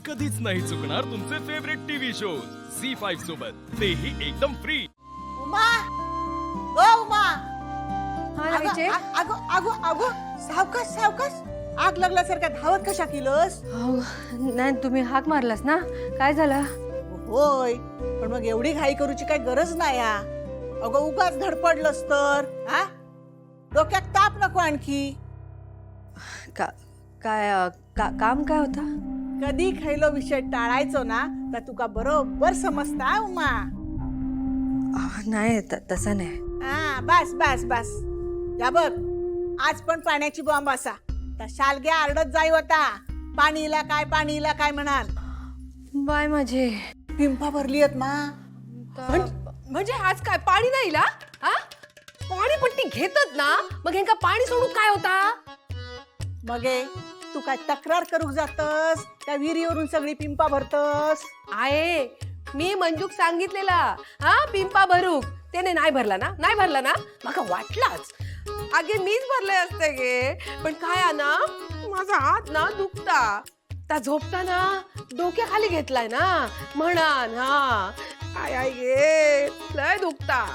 कधीच नाही चुकणार तुमचे फेवरेट टीव्ही शोज झी5 सोबत, तेही एकदम फ्री। उमा, ओ उमा, हा रवीचे, अगो अगो अगो, सावकाश सावकाश, आग लागल्यासारखं धावत कशा केलंस? नाही तुम्ही हाक मारलास ना, काय झालं? होय, पण मग एवढी घाई करूची काही गरज नाही हा. अगो उगाच धडपडलंस तर हा, डोक्यात ताप नको आणखी. काम काय होता? कधी खैलो विषय टाळायचो ना तर तुका बरोबर समजता उमा. नाही तसं नाही. हा बस बस बस, या बघ, आज पण पाण्याची बॉम्ब असा तर शालग्या आरडत जाई होता, पाणीला काय म्हणाल. बाय माझे पिंपा भरली आहेत मा. म्हणजे आज काय पाणी नाही ला? हा, पाणी पण ती घेतात ना, मग ह्यांका पाणी सोडून काय होता? मगे तू काय तक्रार करूक जातस त्या विहिरीवरून सगळी पिंपा भरतस? आहे, मी मंजूक सांगितलेला हा पिंपा भरूक, त्याने नाही भरला ना, माका वाटलाच आगे मीच भरले असते गे, पण काय ना माझा हात ना दुखता, त्या झोपताना डोक्याखाली घेतलाय ना म्हणान. हा आय आय गे लय दुखता.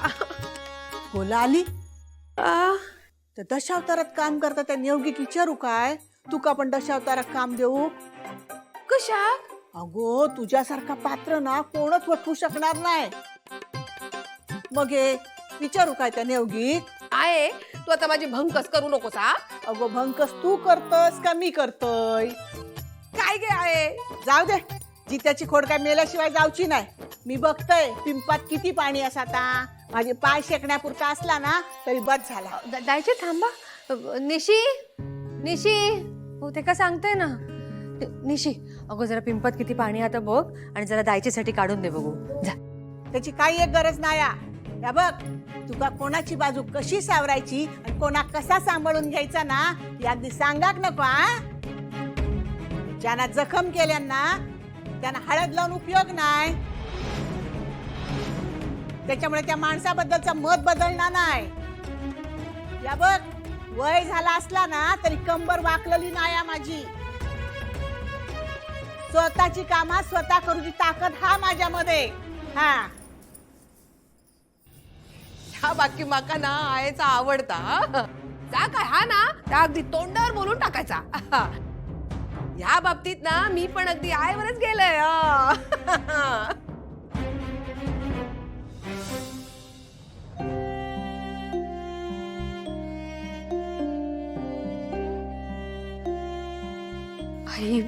बोला आली तर दशावतारात काम करता त्या नियोगिक विचारू काय, तुका पण दशावतारात काम देऊ? कशाक? अगो तुझ्यासारखा पात्र ना कोणच वटवू शकणार नाही. मग हे विचारू काय त्या नेवगीत? आहे, तू आता माझी भंकस करू नकोस हा. अगो भंकस तू करतस का मी करतोय? काय गे आहे? जाऊ दे, जित्याची खोड काय मेल्याशिवाय जाऊची नाही. मी बघतय पिंपात किती पाणी असा आता, माझे पाय शेकण्यापुरता असला ना तरी बस झाला. जायचे, थांबा. निशी निशी, हो ते का सांगते ना. निशी, अगो जरा पिंपात किती पाणी आता बघ आणि जरा दायचेसाठी काढून दे बघू. जा. त्याची काही एक गरज नाही. या बघ, तुका कोणाची बाजू कशी सावरायची आणि कोणा कसा सांभाळून घ्यायचा ना, या अगदी सांगाक नको. ज्यांना जखम केल्यांना त्यांना हळद लावून उपयोग नाही, त्याच्यामुळे त्या माणसाबद्दलचं मत बदलणार नाही. या बघ, वय झाला असला ना तरी कंबर वाकलेली नाही माझी. स्वतःची कामा स्वतः करूची ताकद हा माझ्यामध्ये. हा, ह्या बाकी माका ना आयचा आवडता हा. जा काय हा ना त्या अगदी तोंडावर बोलून टाकायचा. ह्या बाबतीत ना मी पण अगदी आयवरच गेलंय. आई,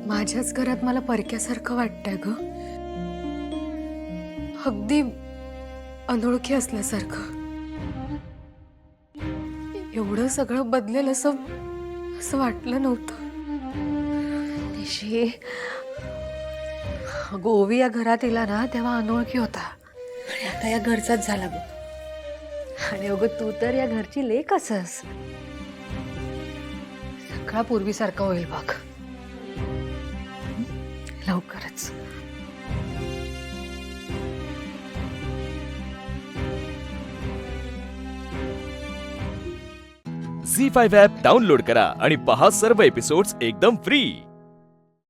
माझ्याच घरात मला परक्यासारखं वाटतंय ग, अगदी अनोळखी असल्यासारखं. एवढं सगळं बदलेल असं वाटलं नव्हतं. निशी, गोवी या घरात येला ना तेव्हा अनोळखी होता आणि आता या घरचाच झाला बघ. आणि अगं तू तर या घरची लेक असस. सगळा पूर्वीसारखा होईल बघ लवकरच. झी5 ॲप डाउनलोड करा आणि पहा सर्व एपिसोड्स एकदम फ्री।